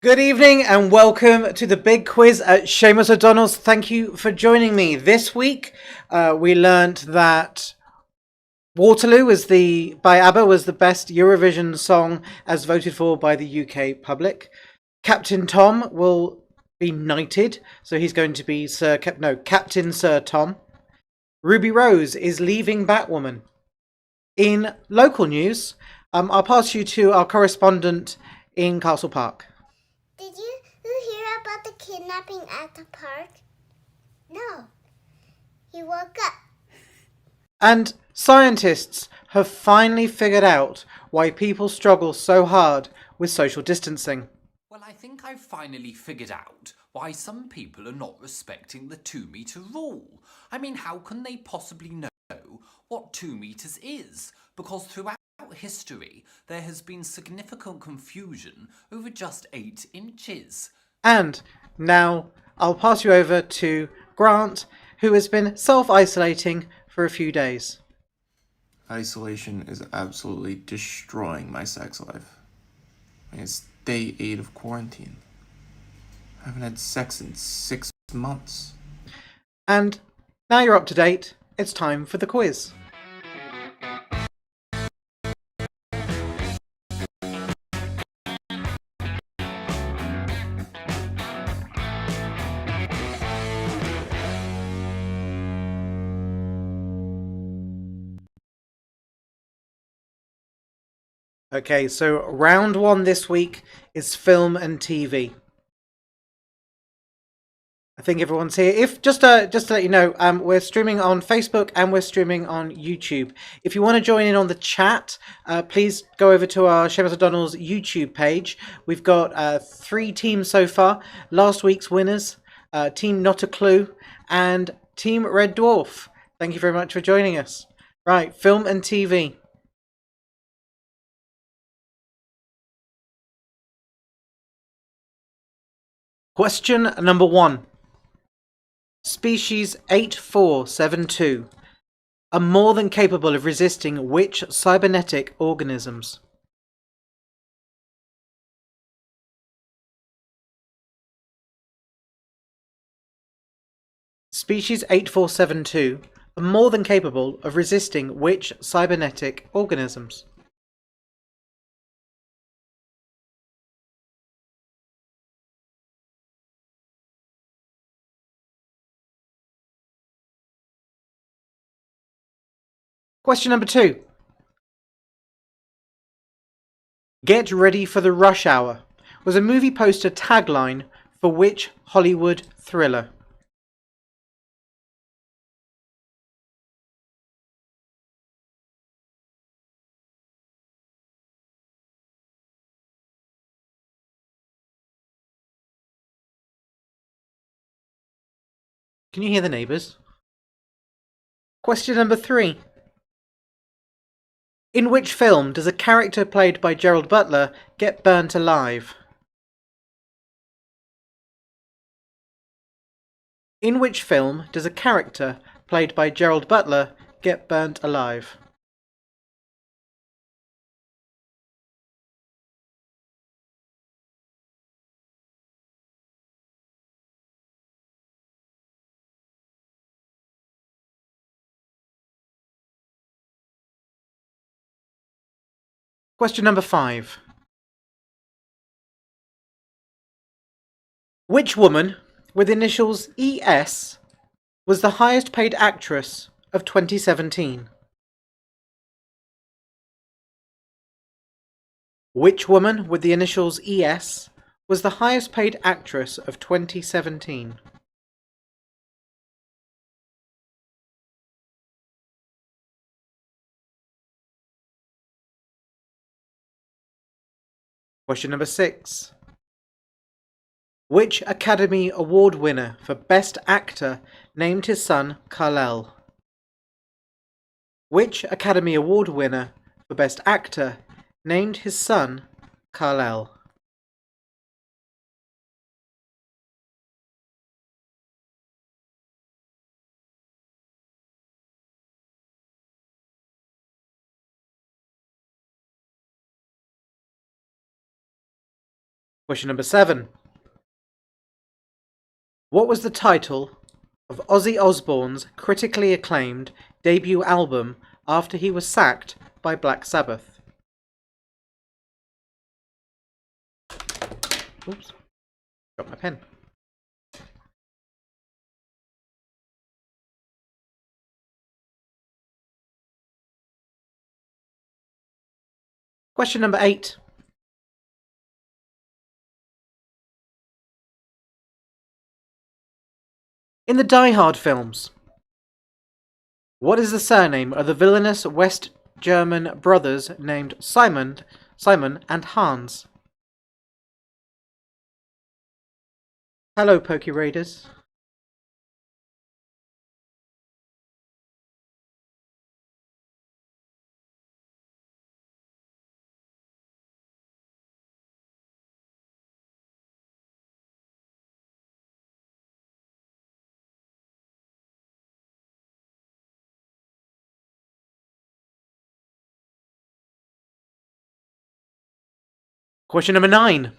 Good evening and welcome to the big quiz at Seamus O'Donnell's. Thank you for joining me. This week we learnt that Waterloo by ABBA was the best Eurovision song as voted for by the UK public. Captain Tom will be knighted, so he's going to be Captain Sir Tom. Ruby Rose is leaving Batwoman. In local news, I'll pass you to our correspondent in Castle Park. Did you hear about the kidnapping at the park? No. He woke up. And scientists have finally figured out why people struggle so hard with social distancing. Well, I think I've finally figured out why some people are not respecting the 2-metre rule. I mean, how can they possibly know what 2 metres is? Because throughout history, there has been significant confusion over just 8 inches. And now I'll pass you over to Grant, who has been self-isolating for a few days. Isolation is absolutely destroying my sex life. It's day 8 of quarantine. I haven't had sex in 6 months. And now you're up to date, it's time for the quiz. Okay, so round 1 this week is film and TV. I think everyone's here. If just to let you know, we're streaming on Facebook and we're streaming on YouTube. If you want to join in on the chat, please go over to our Seamus O'Donnell's YouTube page. We've got 3 teams so far. Last week's winners, Team Not a Clue and Team Red Dwarf. Thank you very much for joining us. Right, film and TV. Question number 1. Species 8472 are more than capable of resisting which cybernetic organisms? Species 8472 are more than capable of resisting which cybernetic organisms? Question number 2. Get ready for the rush hour was a movie poster tagline for which Hollywood thriller? Can you hear the neighbours? Question number 3. In which film does a character played by Gerald Butler get burnt alive? In which film does a character played by Gerald Butler get burnt alive? Question number 5. Which woman with initials ES was the highest paid actress of 2017? Which woman with the initials ES was the highest paid actress of 2017? Question number 6. Which Academy Award winner for Best Actor named his son Kal-El? Which Academy Award winner for Best Actor named his son Kal-El? Question number 7. What was the title of Ozzy Osbourne's critically acclaimed debut album after he was sacked by Black Sabbath? Oops, got my pen. Question number 8. In the Die Hard films, what is the surname of the villainous West German brothers named Simon and Hans? Hello, Pokey Raiders. Question number 9.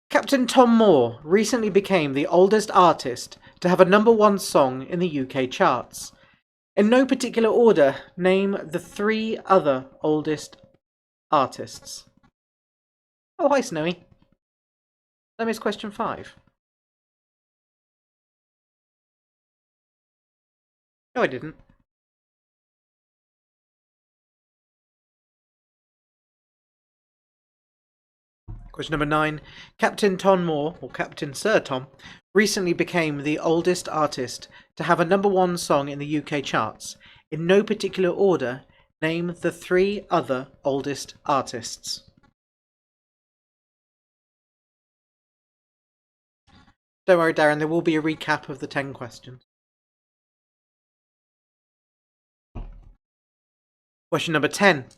Captain Tom Moore recently became the oldest artist to have a #1 song in the UK charts. In no particular order, name the 3 other oldest artists. Oh, hi, Snowy. That is question 5. No, I didn't. Question number 9. Captain Tom Moore, or Captain Sir Tom, recently became the oldest artist to have a #1 song in the UK charts. In no particular order, name the 3 other oldest artists. Don't worry, Darren, there will be a recap of the 10 questions. Question number 10.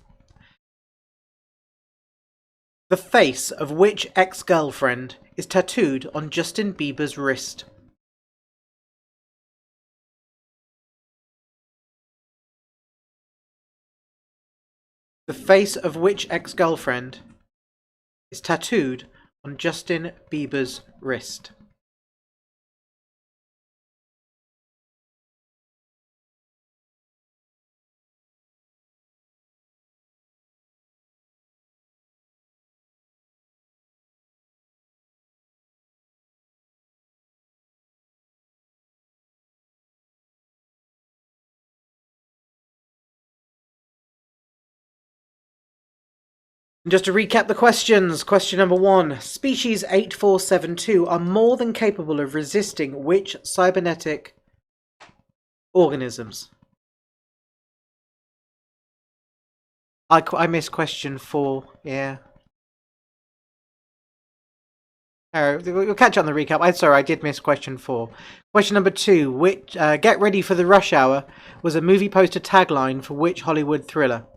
The face of which ex-girlfriend is tattooed on Justin Bieber's wrist? The face of which ex-girlfriend is tattooed on Justin Bieber's wrist? And just to recap the questions, question number 1. Species 8472 are more than capable of resisting which cybernetic organisms? I missed question 4, yeah. We'll catch up on the recap. I'm sorry, I did miss question 4. Question number 2. Which Get Ready for the Rush Hour was a movie poster tagline for which Hollywood thriller?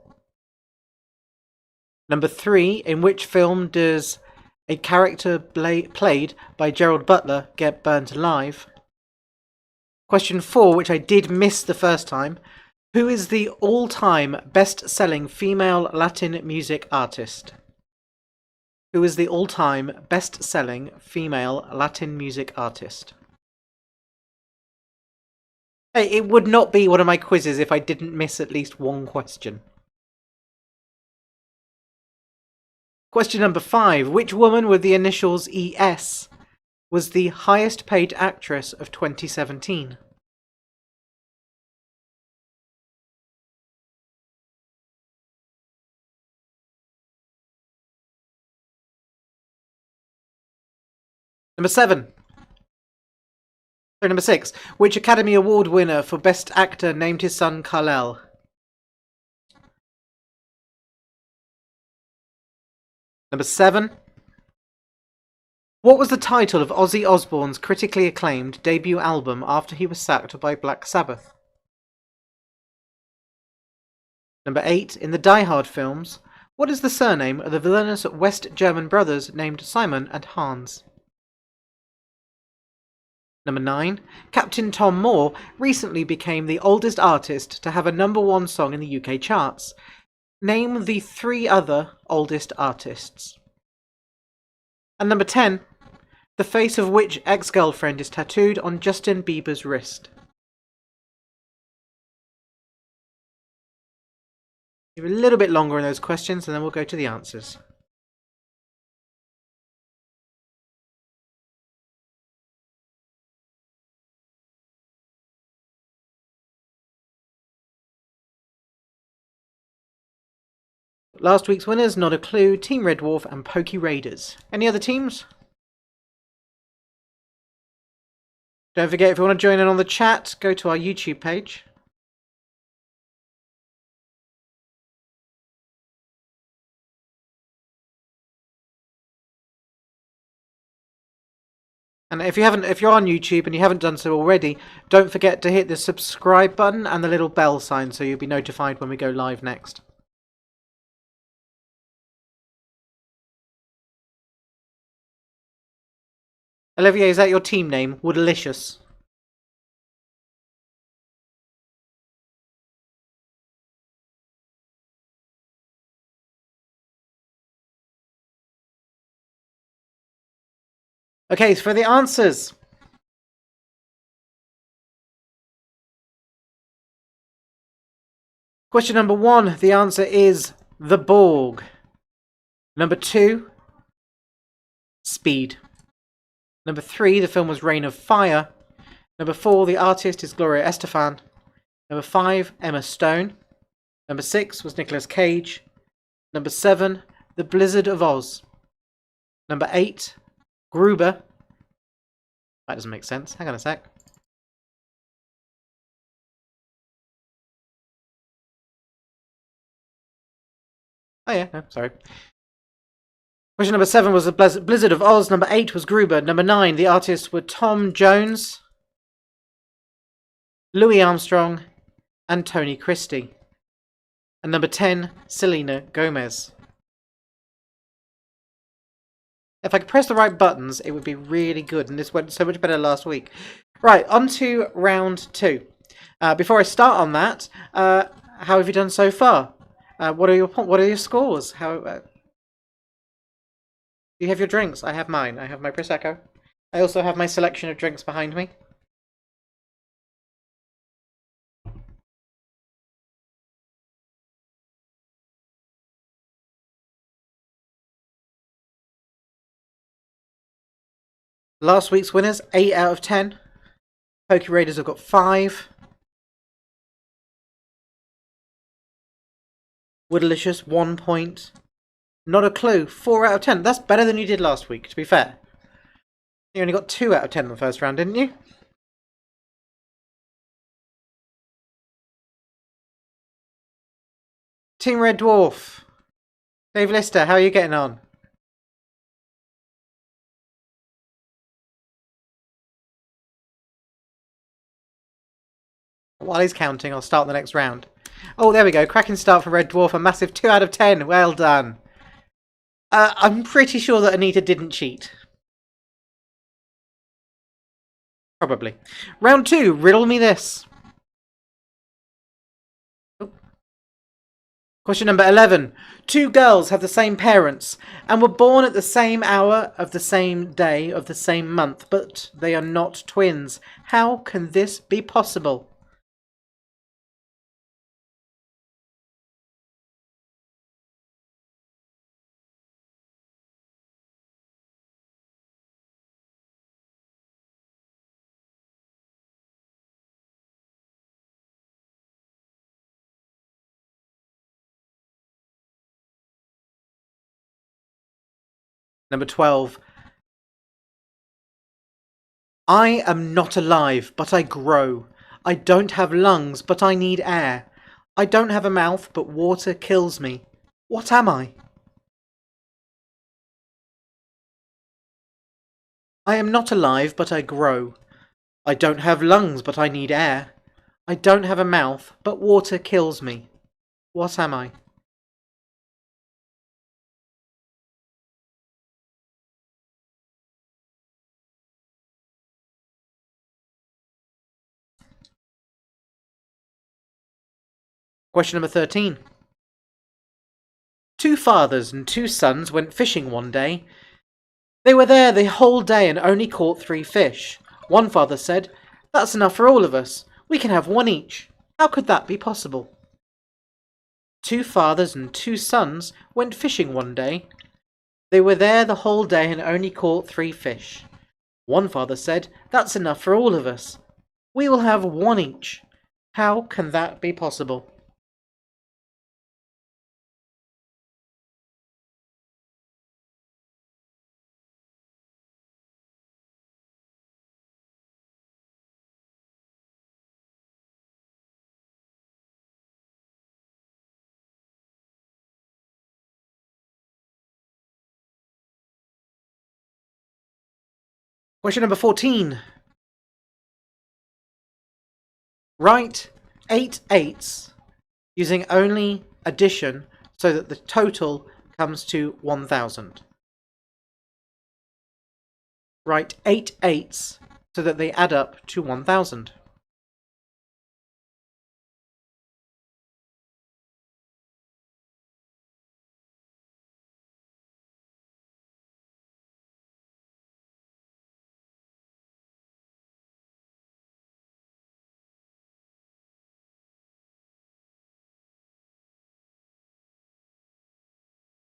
Number 3. In which film does a character played by Gerald Butler get burnt alive? Question 4, which I did miss the first time. Who is the all-time best-selling female Latin music artist? Who is the all-time best-selling female Latin music artist? Hey, it would not be one of my quizzes if I didn't miss at least one question. Question number 5. Which woman with the initials ES was the highest paid actress of 2017? Number 7. Number 6. Which Academy Award winner for Best Actor named his son Kal-El? Number 7. What was the title of Ozzy Osbourne's critically acclaimed debut album after he was sacked by Black Sabbath? Number 8. In the Die Hard films, what is the surname of the villainous West German brothers named Simon and Hans? Number 9. Captain Tom Moore recently became the oldest artist to have a #1 song in the UK charts. Name the 3 other oldest artists. And number 10. The face of which ex-girlfriend is tattooed on Justin Bieber's wrist? Give a little bit longer in those questions and then we'll go to the answers. Last week's winners, Not a Clue, Team Red Dwarf and Pokey Raiders. Any other teams? Don't forget, if you want to join in on the chat, go to our YouTube page. And if you're on YouTube and you haven't done so already, don't forget to hit the subscribe button and the little bell sign so you'll be notified when we go live next. Olivier, is that your team name? Woodalicious. Okay, so for the answers. Question number 1, the answer is the Borg. Number 2, Speed. Number 3, the film was Reign of Fire. Number 4, the artist is Gloria Estefan. Number 5, Emma Stone. Number 6 was Nicolas Cage. Number 7, The Blizzard of Oz. Number 8, Gruber. That doesn't make sense. Hang on a sec. Oh yeah, no, sorry. Question number 7 was The Blizzard of Oz. Number 8 was Gruber. Number 9, the artists were Tom Jones, Louis Armstrong, and Tony Christie. And number 10, Selena Gomez. If I could press the right buttons, it would be really good, and this went so much better last week. Right, on to round 2. Before I start on that, how have you done so far? What are your scores? How do you have your drinks? I have mine. I have my Prosecco. I also have my selection of drinks behind me. Last week's winners, 8 out of 10. Pokey Raiders have got 5. Woodalicious, 1 point. Not a Clue, 4 out of 10. That's better than you did last week, to be fair. You only got 2 out of 10 in the first round, didn't you? Team Red Dwarf. Dave Lister, how are you getting on? While he's counting, I'll start the next round. Oh, there we go. Cracking start for Red Dwarf. A massive 2 out of 10. Well done. I'm pretty sure that Anita didn't cheat. Probably. Round 2. Riddle me this. Oh. Question number 11. 2 girls have the same parents and were born at the same hour of the same day of the same month, but they are not twins. How can this be possible? Number 12. I am not alive, but I grow. I don't have lungs, but I need air. I don't have a mouth, but water kills me. What am I? I am not alive, but I grow. I don't have lungs, but I need air. I don't have a mouth, but water kills me. What am I? Question number 13. 2 fathers and 2 sons went fishing one day. They were there the whole day and only caught 3 fish. One father said, "That's enough for all of us. We can have 1 each." How could that be possible? 2 fathers and 2 sons went fishing one day. They were there the whole day and only caught 3 fish. One father said, "That's enough for all of us. We will have 1 each." How can that be possible? Question number 14. Write 8 eighths using only addition so that the total comes to 1000. Write 8 eighths so that they add up to 1000.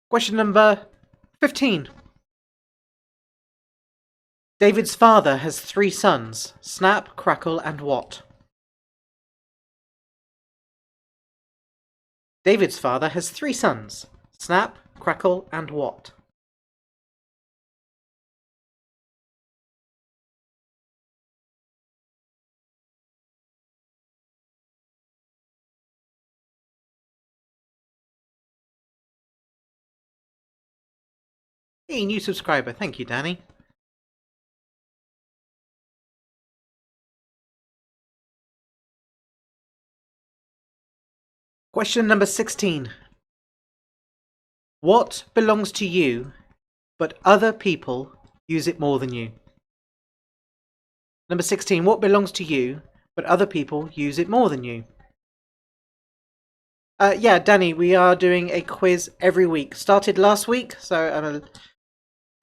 Question number 15. David's father has 3 sons, Snap, Crackle, and what? David's father has 3 sons, Snap, Crackle, and what? Hey, new subscriber. Thank you, Danny. Question number 16. What belongs to you, but other people use it more than you? Number 16. What belongs to you, but other people use it more than you? Yeah, Danny, we are doing a quiz every week. Started last week, so I'm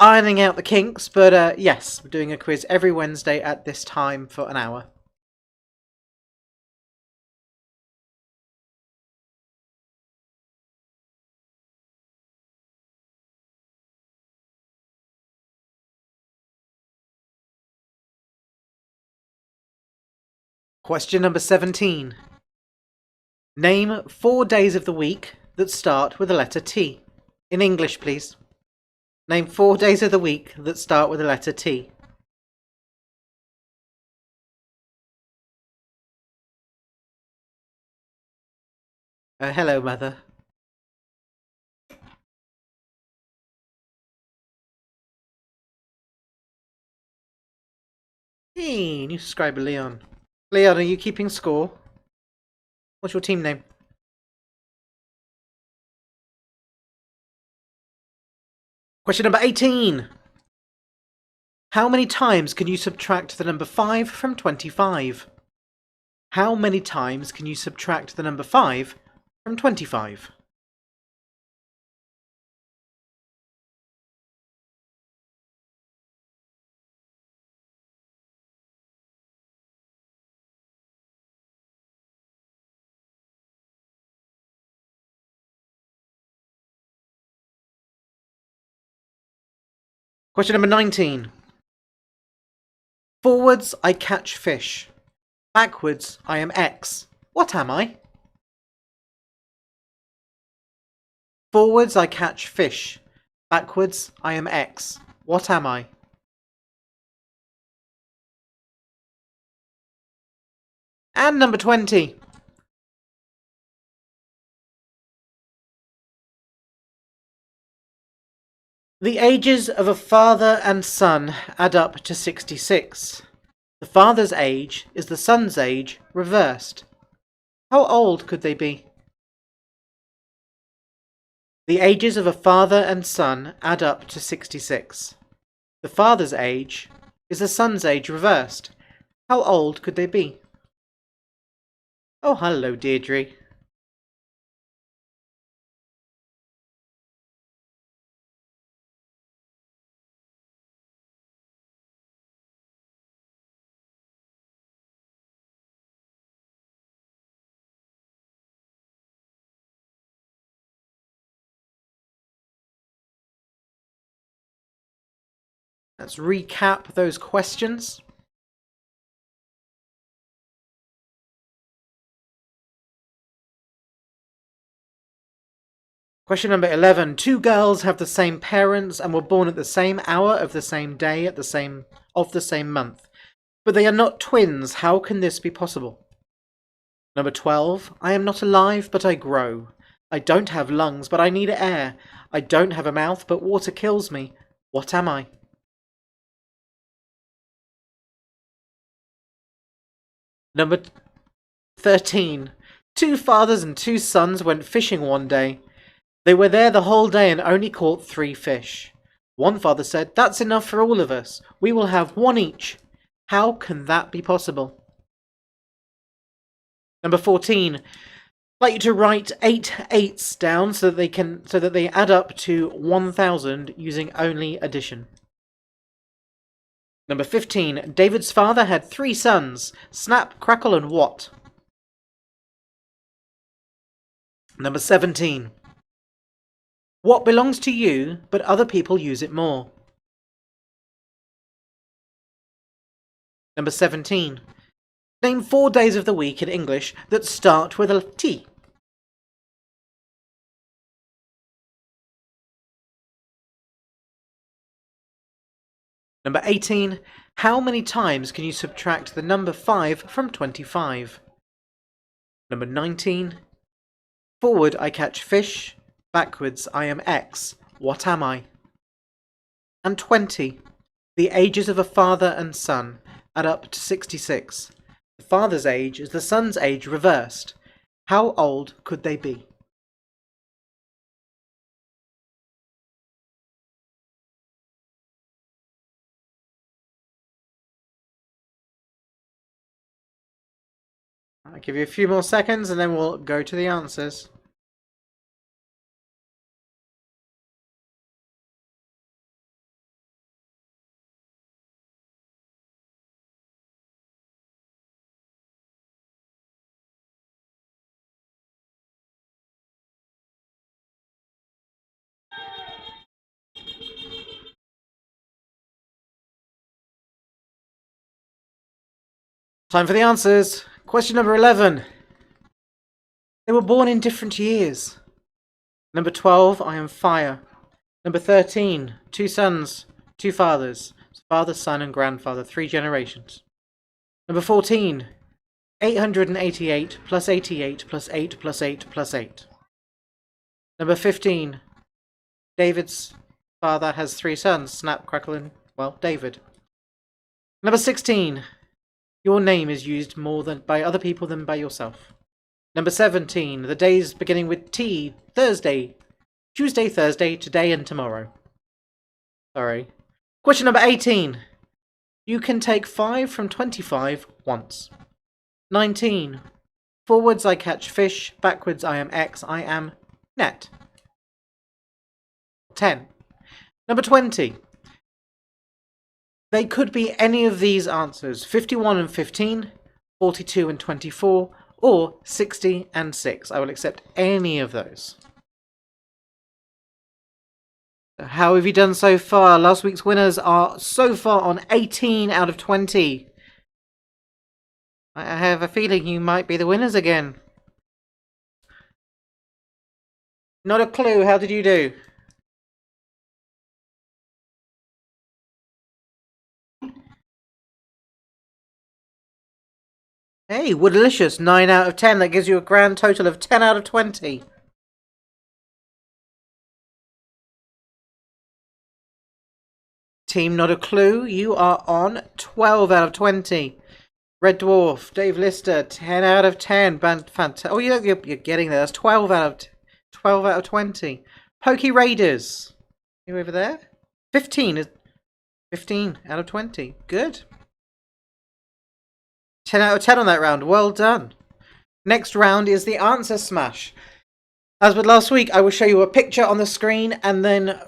ironing out the kinks, but yes, we're doing a quiz every Wednesday at this time for an hour. Question number 17. Name 4 days of the week that start with the letter T. In English, please. Name 4 days of the week that start with the letter T. Hello, Mother. Hey, new subscriber, Leon. Leon, are you keeping score? What's your team name? Question number 18. How many times can you subtract the number 5 from 25? How many times can you subtract the number 5 from 25? Question number 19. Forwards, I catch fish. Backwards, I am X. What am I? Forwards, I catch fish. Backwards, I am X. What am I? And number 20. The ages of a father and son add up to 66. The father's age is the son's age reversed. How old could they be? The ages of a father and son add up to 66. The father's age is the son's age reversed. How old could they be? Oh, hello, Deirdre. Let's recap those questions. Question number 11. Two girls have the same parents and were born at the same hour of the same day of the same month. But they are not twins. How can this be possible? Number 12. I am not alive, but I grow. I don't have lungs, but I need air. I don't have a mouth, but water kills me. What am I? Number 13. Two fathers and two sons went fishing one day. They were there the whole day and only caught 3 fish. One father said, "That's enough for all of us. We will have 1 each." How can that be possible? Number 14. I'd like you to write 8 eights down so that they add up to 1,000 using only addition. Number 15. David's father had 3 sons, Snap, Crackle, and What? Number 17. What belongs to you, but other people use it more? Number 17. Name 4 days of the week in English that start with a T. Number 18. How many times can you subtract the number 5 from 25? Number 19. Forward I catch fish, backwards I am X. What am I? And 20. The ages of a father and son add up to 66. The father's age is the son's age reversed. How old could they be? I'll give you a few more seconds and then we'll go to the answers. Time for the answers. Question number 11. They were born in different years. Number 12, I am fire. Number 13, 2 sons, 2 fathers. Father, son, and grandfather, 3 generations. Number 14, 888 plus 88 plus 8 plus 8 plus 8. Number 15, David's father has 3 sons, Snap, Crackle, and, David. Number 16, your name is used more by other people than by yourself. Number 17, the days beginning with T, Thursday, Tuesday, Thursday, today, and tomorrow. Sorry. Question number 18. You can take 5 from 25 once. 19. Forwards I catch fish, backwards I am X, I am net. 10. Number 20. They could be any of these answers, 51 and 15, 42 and 24, or 60 and 6. I will accept any of those. How have you done so far? Last week's winners are so far on 18 out of 20. I have a feeling you might be the winners again. Not a clue. How did you do? Hey, Woodalicious, 9 out of 10. That gives you a grand total of 10 out of 20. Team Not a Clue, you are on 12 out of 20. Red Dwarf, Dave Lister, 10 out of 10. Fantastic. Oh, you're getting there. That's 12 out of 20. Pokey Raiders, you over there? 15 out of 20. Good. 10 out of 10 on that round. Well done. Next round is the answer smash. As with last week, I will show you a picture on the screen and then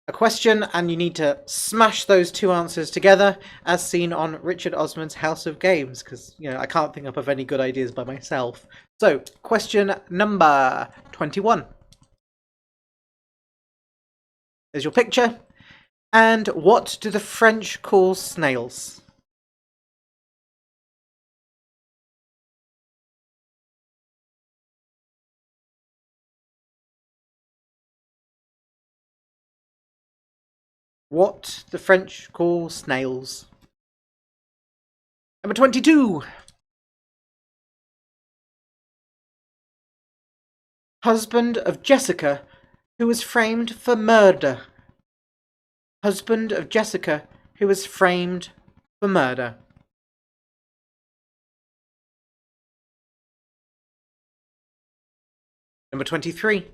a question, and you need to smash those 2 answers together as seen on Richard Osman's House of Games, because I can't think up of any good ideas by myself. So, question number 21. There's your picture. And what do the French call snails? What the French call snails. Number 22. Husband of Jessica, who was framed for murder. Husband of Jessica, who was framed for murder. Number 23.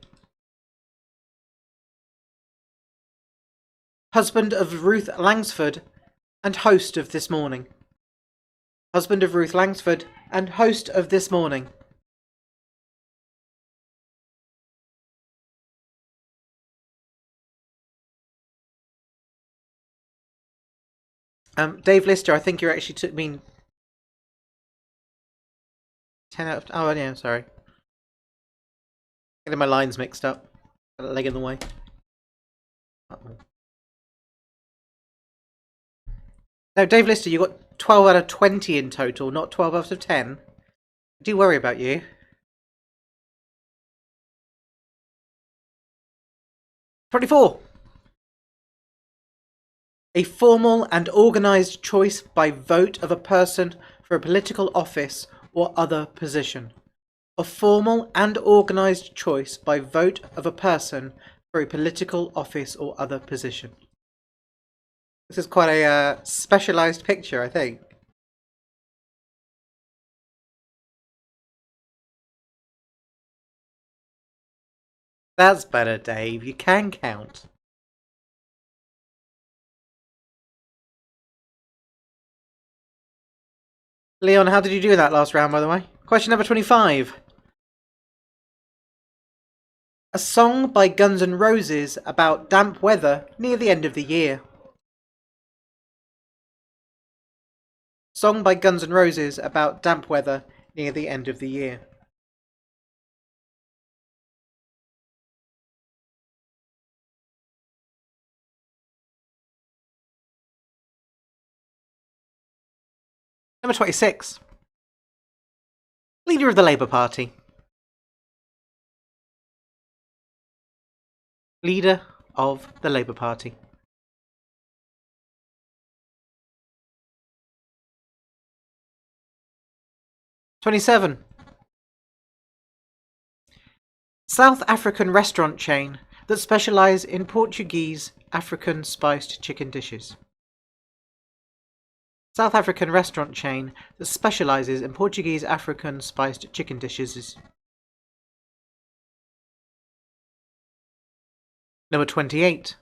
Husband of Ruth Langsford and host of This Morning. Husband of Ruth Langsford and host of This Morning. Dave Lister, I think you actually took me 10 out of... Oh, yeah, sorry. Getting my lines mixed up. Got a leg in the way. Uh-oh. No, Dave Lister, you got 12 out of 20 in total, not 12 out of 10. I do worry about you. '24. A formal and organised choice by vote of a person for a political office or other position. A formal and organised choice by vote of a person for a political office or other position. This is quite a specialised picture, I think. That's better, Dave. You can count. Leon, how did you do that last round, by the way? Question number 25. A song by Guns N' Roses about damp weather near the end of the year. Song by Guns N' Roses about damp weather near the end of the year. Number 26. Leader of the Labour Party. Leader of the Labour Party. '27. South African restaurant chain that specialise in Portuguese African spiced chicken dishes. South African restaurant chain that specialises in Portuguese African spiced chicken dishes. Number 28.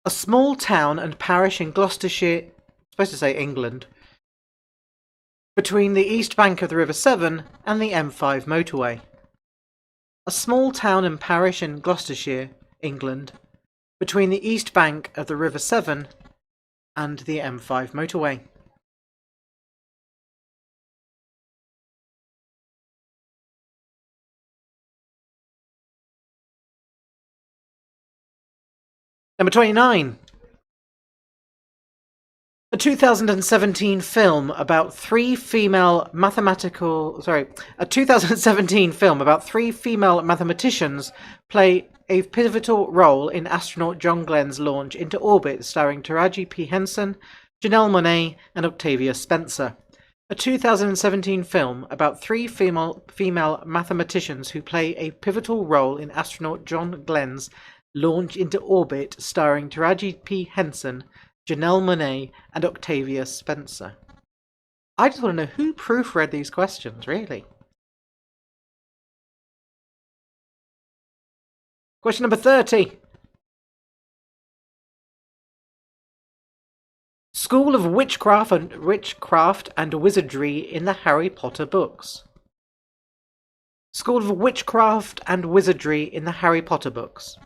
A small town and parish in Gloucestershire, supposed to say England, between the east bank of the River Severn and the M5 motorway. A small town and parish in Gloucestershire, England, between the east bank of the River Severn and the M5 motorway. Number 29. A 2017 film about three female mathematicians play a pivotal role in astronaut John Glenn's launch into orbit, starring Taraji P. Henson, Janelle Monáe, and Octavia Spencer. A 2017 film about three female mathematicians who play a pivotal role in astronaut John Glenn's launch into orbit, starring Taraji P. Henson, Janelle Monáe, and Octavia Spencer. I just want to know who proofread these questions, really. Question number 30. School of Witchcraft and Wizardry in the Harry Potter books. School of Witchcraft and Wizardry in the Harry Potter books.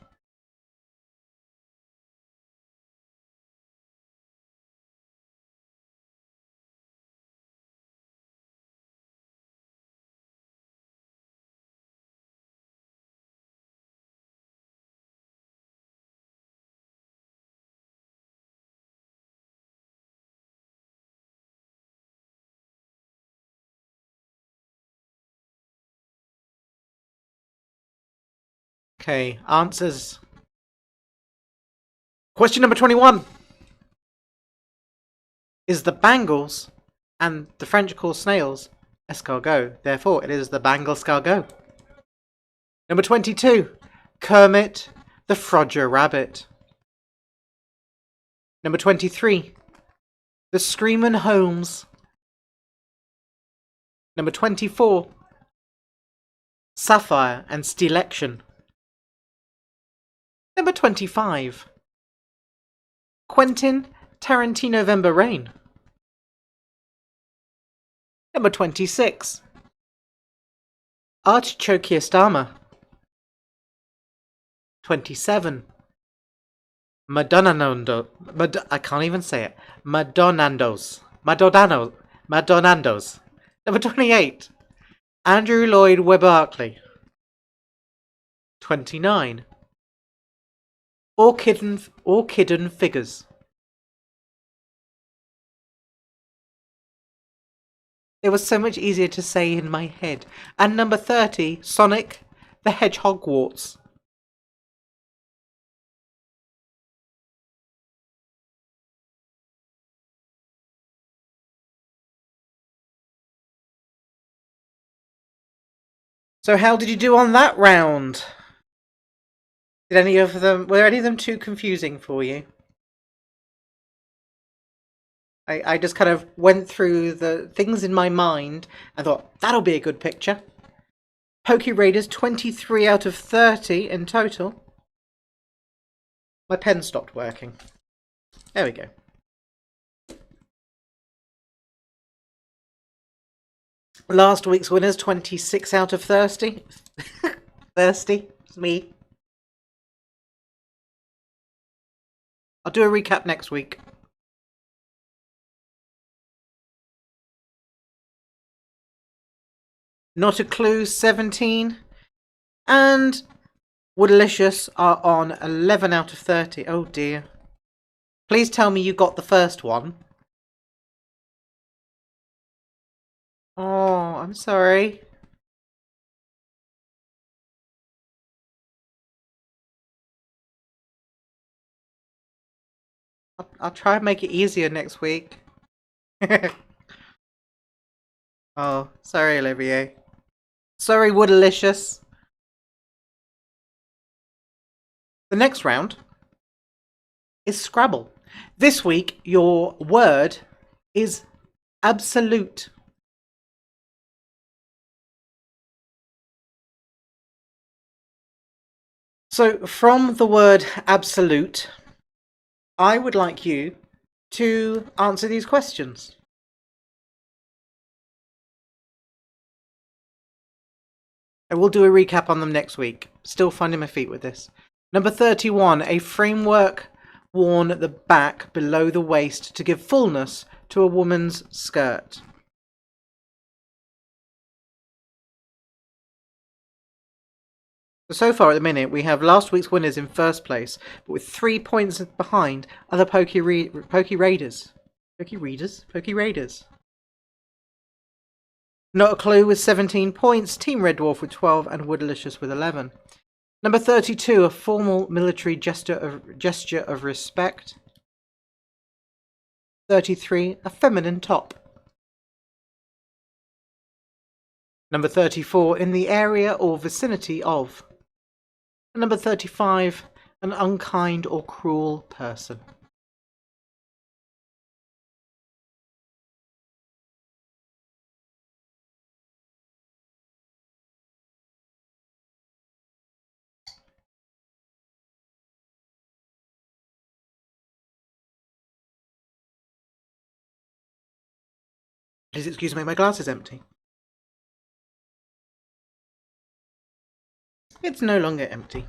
Okay, answers. Question number 21. Is the bangles and the French call snails escargot? Therefore, it is the bangle escargot. Number 22. Kermit the Frogger Rabbit. Number 23. The Screamin' Holmes. Number 24. Sapphire and Steelection. Number 25. Quentin Tarantino November Rain. Number 26. Artichoke 27. Madonnando. I can't even say it. Madonnandos. Madonnandos. Number 28. Andrew Lloyd Webber-Barkley. 29. Orchidon Figures. It was so much easier to say in my head. And number 30. Sonic the Hedgehog Warts. So how did you do on that round? Were any of them too confusing for you? I just kind of went through the things in my mind and thought, that'll be a good picture. Pokey Raiders, 23 out of 30 in total. My pen stopped working. There we go. Last week's winners, 26 out of 30. Thirsty, it's me. I'll do a recap next week. Not a Clue, 17. And Woodalicious are on 11 out of 30. Oh dear. Please tell me you got the first one. Oh, I'm sorry. I'll try and make it easier next week. Oh, sorry, Olivier. Sorry, Woodalicious. The next round is Scrabble. This week, your word is absolute. So, from the word absolute, I would like you to answer these questions. I will do a recap on them next week. Still finding my feet with this. Number 31, a framework worn at the back below the waist to give fullness to a woman's skirt. So far at the minute, we have last week's winners in first place, but with 3 points behind are the Pokey Raiders. Pokey Raiders. Not a Clue with 17 points, Team Red Dwarf with 12, and Woodalicious with 11. Number 32, a formal military gesture of respect. 33, a feminine top. Number 34, in the area or vicinity of. And number 35, an unkind or cruel person. Please excuse me, my glass is empty. It's no longer empty.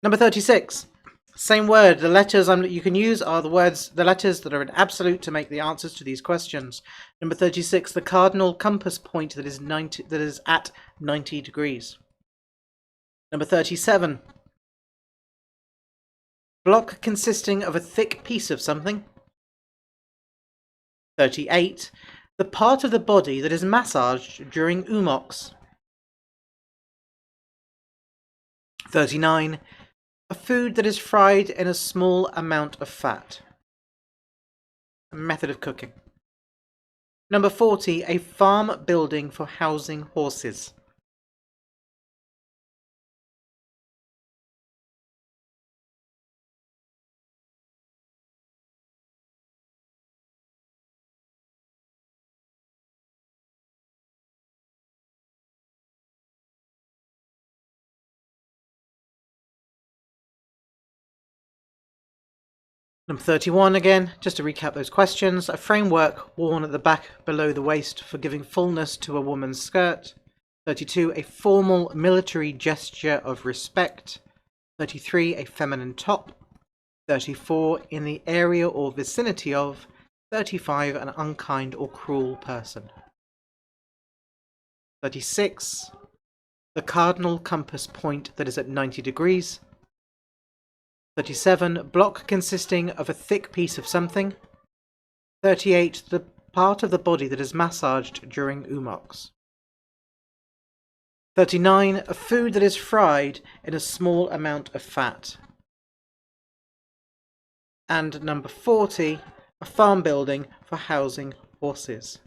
Number 36. Same word. The letters you can use are the letters that are in absolute to make the answers to these questions. Number 36. The cardinal compass point that is at 90 degrees. Number 37. Block consisting of a thick piece of something. 38. The part of the body that is massaged during umox. 39. A food that is fried in a small amount of fat. A method of cooking. Number 40. A farm building for housing horses. Number 31 again, just to recap those questions. A framework worn at the back below the waist for giving fullness to a woman's skirt. 32. A formal military gesture of respect. 33. A feminine top. 34. In the area or vicinity of. 35. An unkind or cruel person. 36. The cardinal compass point that is at 90 degrees. 37. Block consisting of a thick piece of something. 38. The part of the body that is massaged during umox. 39. A food that is fried in a small amount of fat. And number 40. A farm building for housing horses.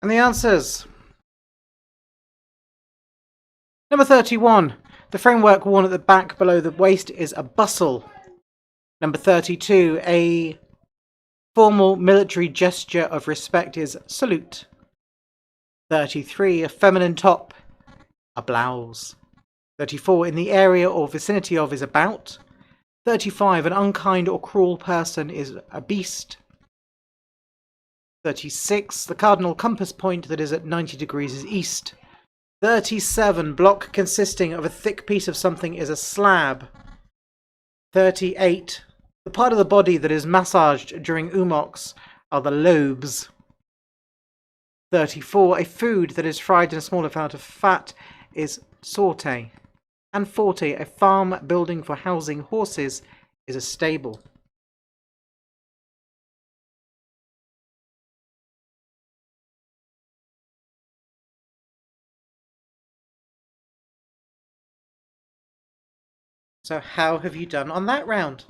And the answers. Number 31. The framework worn at the back below the waist is a bustle. Number 32. A formal military gesture of respect is salute. 33. A feminine top, a blouse. 34. In the area or vicinity of is about. 35. An unkind or cruel person is a beast. 36. The cardinal compass point that is at 90 degrees is east. 37. Block consisting of a thick piece of something is a slab. 38. The part of the body that is massaged during umox are the lobes. 34. A food that is fried in a small amount of fat is sauté. And 40. A farm building for housing horses is a stable. So how have you done on that round?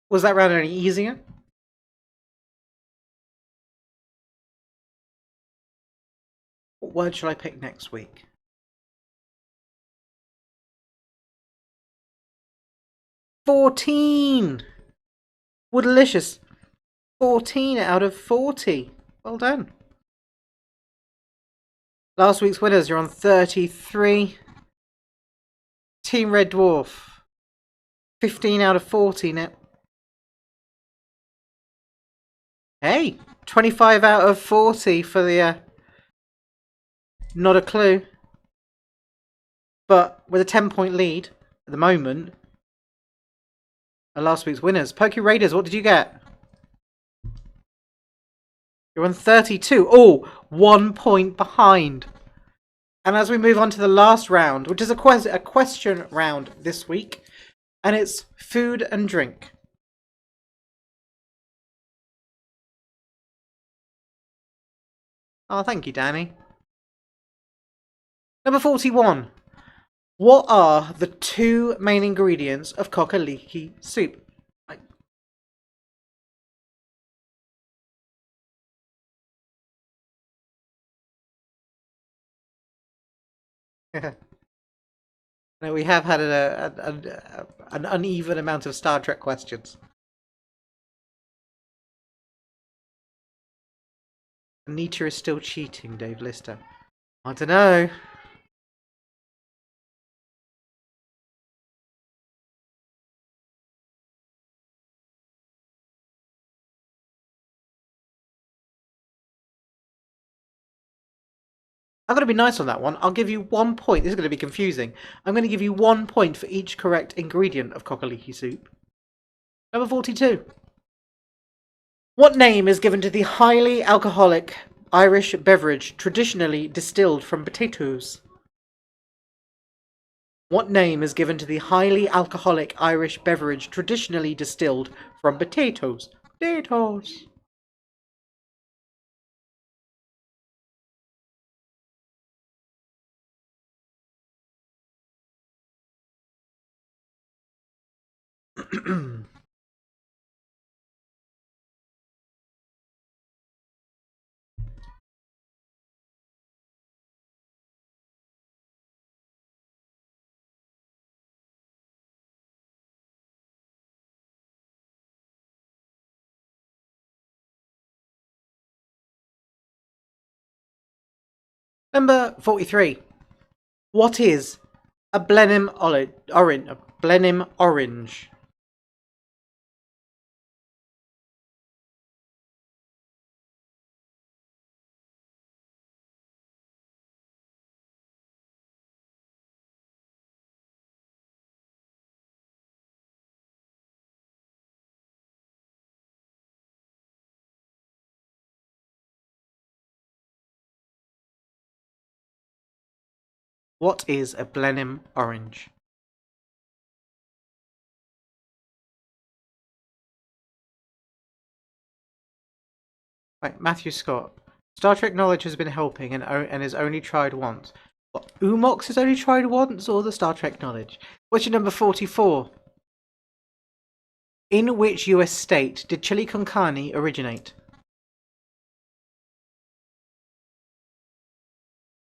Was that round any easier? What word shall I pick next week? 14! Woodalicious. 14 out of 40. Well done. Last week's winners, you're on 33. Team Red Dwarf. 15 out of 40 now. Hey, 25 out of 40 for the not a clue. But with a 10-point lead at the moment, last week's winners. Pokey Raiders, what did you get? You're on 32. Oh, 1 point behind. And as we move on to the last round, which is a question round this week, and it's food and drink. Oh, thank you, Danny. Number 41. What are the 2 main ingredients of cock-a-leekie soup? No, we have had an uneven amount of Star Trek questions. Anita is still cheating, Dave Lister. I don't know. I'm going to be nice on that one. I'll give you 1 point. This is going to be confusing. I'm going to give you 1 point for each correct ingredient of cockaliki soup. Number 42. What name is given to the highly alcoholic Irish beverage traditionally distilled from potatoes? What name is given to the highly alcoholic Irish beverage traditionally distilled from potatoes? Potatoes. Number 43. What is a Blenheim orange? A Blenheim orange. What is a Blenheim orange? Right, Matthew Scott. Star Trek knowledge has been helping and is only tried once. What, Umox is only tried once, or the Star Trek knowledge? Question number 44. In which US state did chili con carne originate?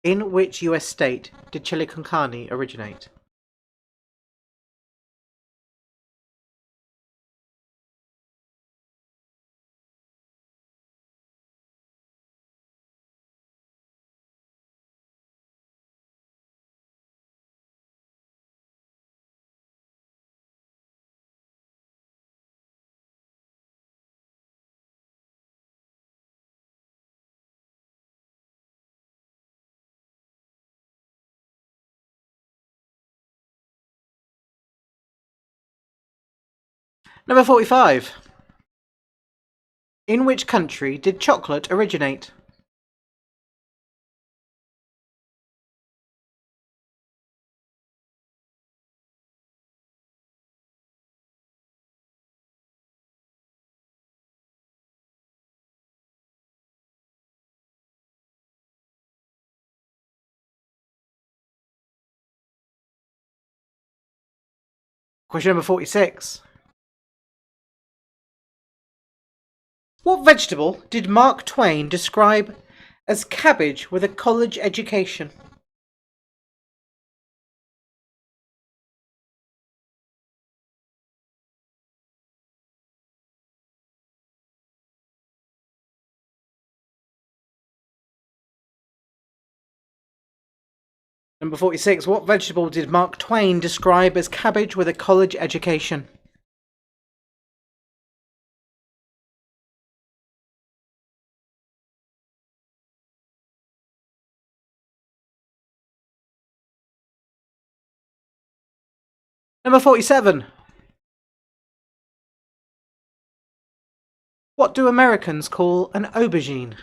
In which US state did chili con carne originate? Number 45. In which country did chocolate originate? Question number 46. What vegetable did Mark Twain describe as cabbage with a college education? Number 46. What vegetable did Mark Twain describe as cabbage with a college education? Number 47. What do Americans call an aubergine?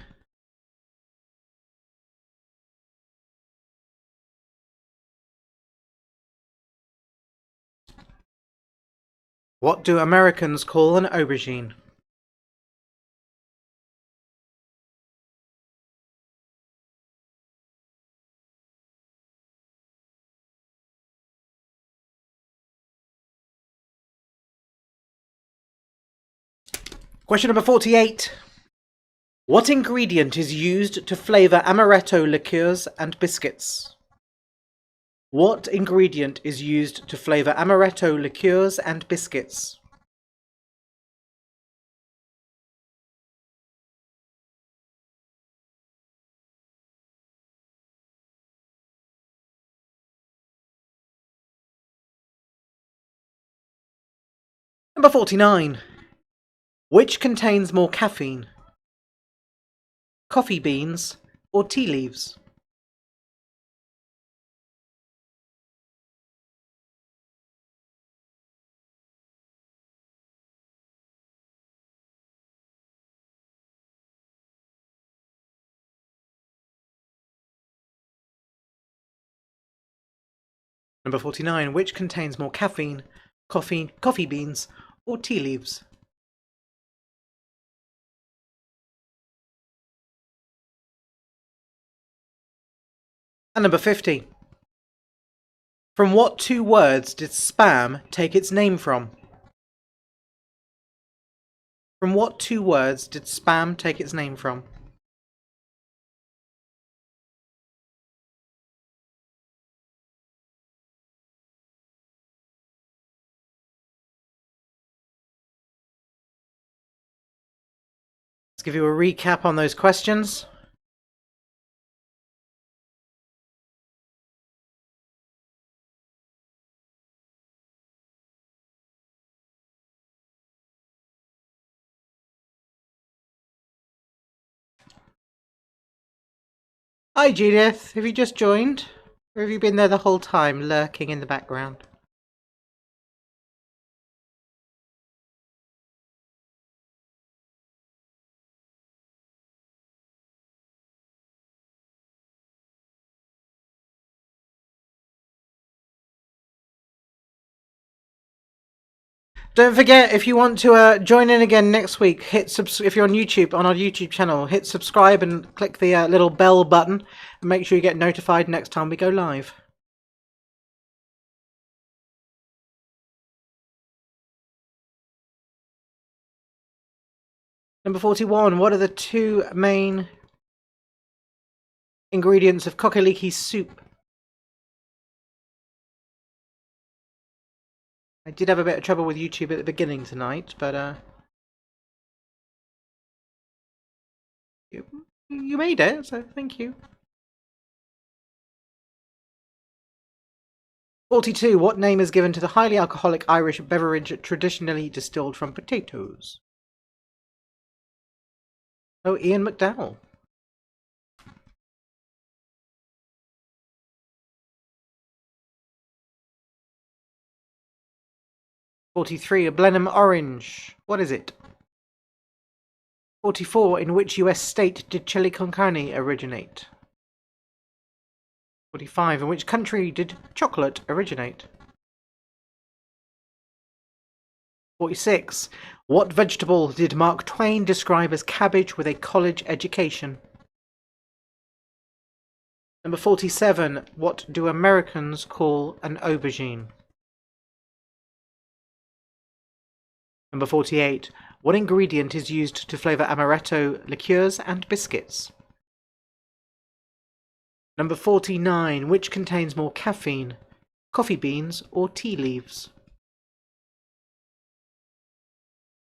What do Americans call an aubergine? Question number 48. What ingredient is used to flavour amaretto liqueurs and biscuits? What ingredient is used to flavour amaretto liqueurs and biscuits? Number 49. Which contains more caffeine? Coffee beans or tea leaves? Number 49. Which contains more caffeine, coffee beans, or tea leaves? And number 50. From what two words did spam take its name from? From what two words did spam take its name from? Let's give you a recap on those questions. Hi Judith, have you just joined? Or have you been there the whole time, lurking in the background? Don't forget, if you want to join in again next week, if you're on YouTube, on our YouTube channel, hit subscribe and click the little bell button and make sure you get notified next time we go live. Number 41. What are the two main ingredients of kokoliki soup? I did have a bit of trouble with YouTube at the beginning tonight, but you made it, so thank you. 42. What name is given to the highly alcoholic Irish beverage traditionally distilled from potatoes? Oh, Ian McDowell. 43. A Blenheim orange. What is it? 44. In which US state did chili con carne originate? 45. In which country did chocolate originate? 46. What vegetable did Mark Twain describe as cabbage with a college education? Number 47. What do Americans call an aubergine? Number 48. What ingredient is used to flavour amaretto liqueurs and biscuits? Number 49. Which contains more caffeine, coffee beans or tea leaves?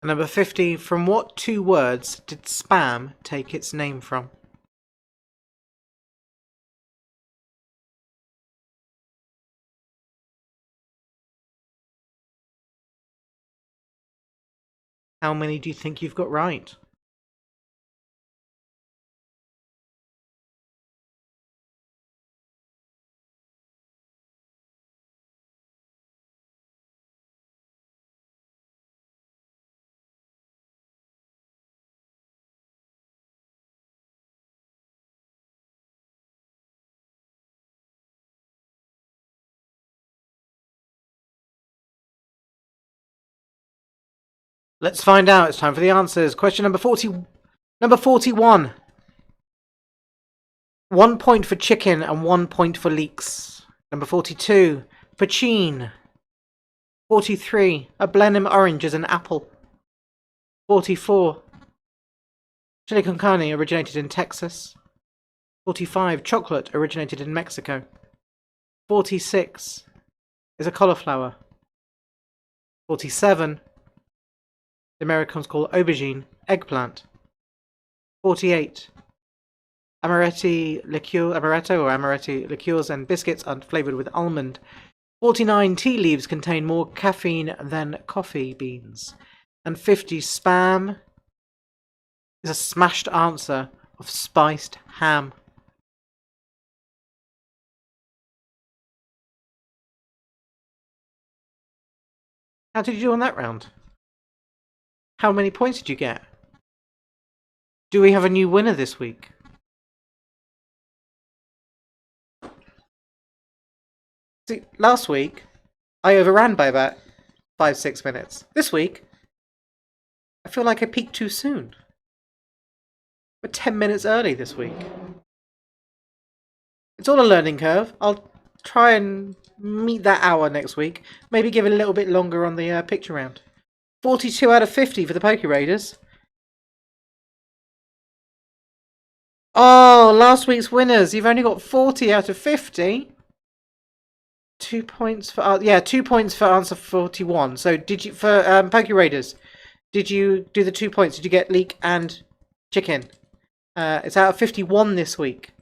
And number 50. From what two words did spam take its name from? How many do you think you've got right? Let's find out. It's time for the answers. Question number 41. 1 point for chicken and 1 point for leeks. Number 42. Poutine. 43. A Blenheim orange is an apple. 44. Chili con carne originated in Texas. 45. Chocolate originated in Mexico. 46. Is a cauliflower. 47. The Americans call aubergine eggplant. 48. Amaretto liqueurs and biscuits are flavoured with almond. 49. Tea leaves contain more caffeine than coffee beans. And 50. Spam is a smashed answer of spiced ham. How did you do on that round? How many points did you get? Do we have a new winner this week? See, last week, I overran by about 5-6 minutes. This week, I feel like I peaked too soon. We're 10 minutes early this week. It's all a learning curve. I'll try and meet that hour next week. Maybe give it a little bit longer on the picture round. 42 out of 50 for the Poke Raiders. Oh, last week's winners. You've only got 40 out of 50. 2 points for 2 points for answer 41. So did you for Poke Raiders? Did you do the 2 points? Did you get leek and chicken? It's out of 51 this week.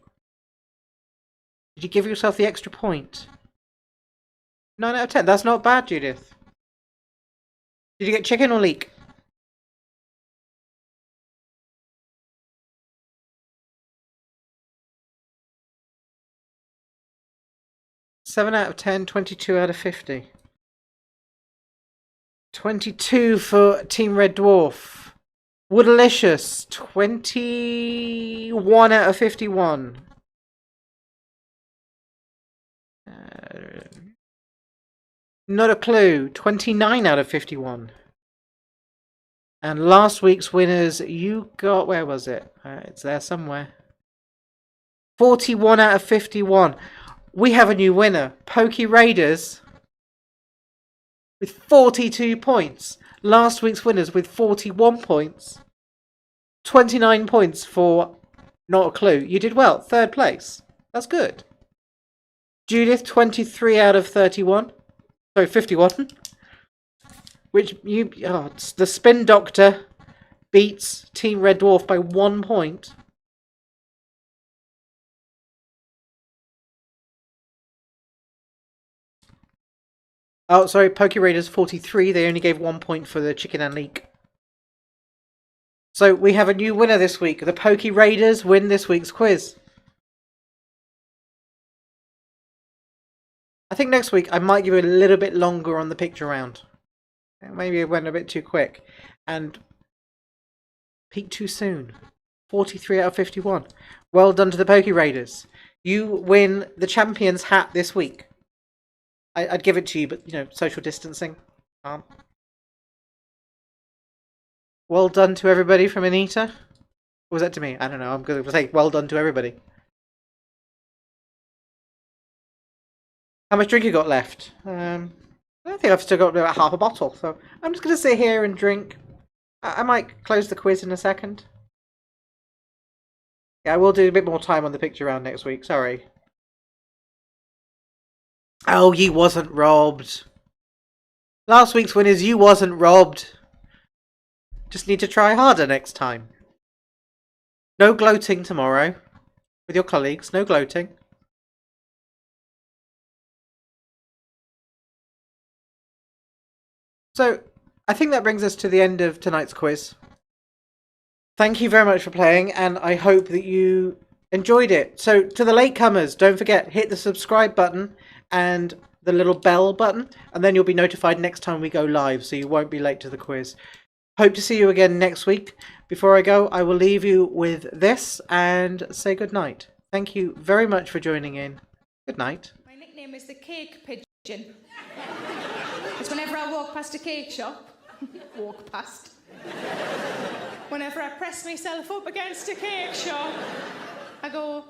Did you give yourself the extra point? 9 out of 10. That's not bad, Judith. Did you get chicken or leek? Seven out of 10, 22 out of 50. 22 for Team Red Dwarf. Woodalicious, 21 out of 51. Not a clue, 29 out of 51. And last week's winners, you got, where was it? It's there somewhere. 41 out of 51. We have a new winner, Poke Raiders, with 42 points. Last week's winners with 41 points. 29 points for not a clue. You did well, 3rd place. That's good. Judith, 23 out of 31. Sorry, 51. Which the Spin Doctor beats Team Red Dwarf by 1 point. Oh, sorry, Poke Raiders 43. They only gave 1 point for the chicken and leek. So we have a new winner this week. The Poke Raiders win this week's quiz. I think next week I might give it a little bit longer on the picture round. Maybe it went a bit too quick. And peaked too soon. 43 out of 51. Well done to the Poke Raiders. You win the champion's hat this week. I'd give it to you, but, you know, social distancing. Well done to everybody from Anita. Or was that to me? I don't know. I'm going to say well done to everybody. How much drink you got left? I don't think I've still got about half a bottle, so I'm just going to sit here and drink. I might close the quiz in a second. Yeah, I will do a bit more time on the picture round next week. Sorry. Oh, you wasn't robbed. Last week's winners, you wasn't robbed. Just need to try harder next time. No gloating tomorrow with your colleagues. No gloating. So, I think that brings us to the end of tonight's quiz. Thank you very much for playing, and I hope that you enjoyed it. So, to the latecomers, don't forget, hit the subscribe button and the little bell button, and then you'll be notified next time we go live, so you won't be late to the quiz. Hope to see you again next week. Before I go, I will leave you with this and say good night. Thank you very much for joining in. Good night. My nickname is the Cake Pigeon. It's whenever I walk past a cake shop, whenever I press myself up against a cake shop, I go,